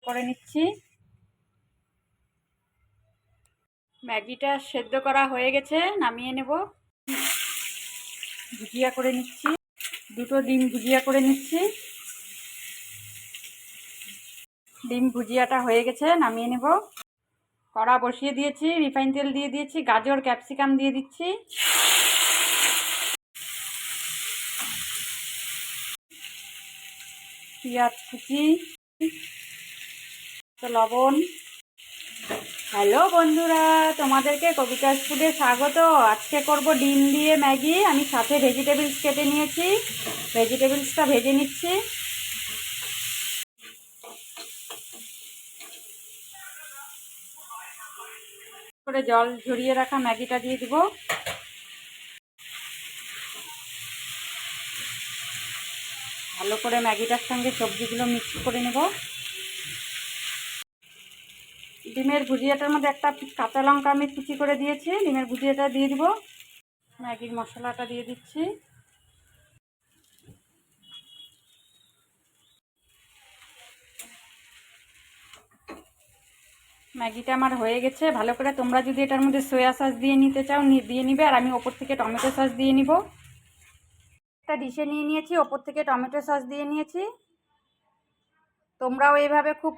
করে নিচ্ছি। ম্যাগিটা সেদ্ধ করা হয়ে গেছে, নামিয়ে নেব। ভুজিয়া করে নিচ্ছি, 2টো ডিম ভুজিয়া করে নিচ্ছি। ডিম ভুজিয়াটা হয়ে গেছে, নামিয়ে নেব। কড়া বসিয়ে দিয়েছি, রিফাইন তেল দিয়ে দিয়েছি, গাজর ক্যাপসিকাম দিয়ে দিচ্ছি। পেঁয়াজ কুচি, লবণ। হ্যালো বন্ধুরা, তোমাদেরকে কবিতাস ফুডে স্বাগত। আজকে করব ডিম দিয়ে ম্যাগি। আমি সাথে ভেজিটেবলস কেটে নিয়েছি, ভেজিটেবলসটা ভেজে নিচ্ছি। করে জল ঝরিয়ে রাখা ম্যাগিটা দিয়ে দিব। ভালো করে ম্যাগিটার সঙ্গে সবজিগুলো মিক্স করে নেব। ডিমের ভুজিয়াটার মধ্যে একটা কাঁচা লঙ্কা আমি কুচি করে দিয়েছি, ডিমের ভুজিয়াটা দিয়ে দিব। ম্যাগির মশলাটা দিয়ে দিচ্ছি। ম্যাগিটা আমার হয়ে গেছে। ভালো করে তোমরা যদি এটার মধ্যে সয়া সস দিয়ে নিতে চাও দিয়ে নিবে, আর আমি ওপর থেকে টমেটো সস দিয়ে নিব। একটা ডিশে নিয়ে নিয়েছি, ওপর থেকে টমেটো সস দিয়ে নিয়েছি। তোমরাও এইভাবে খুব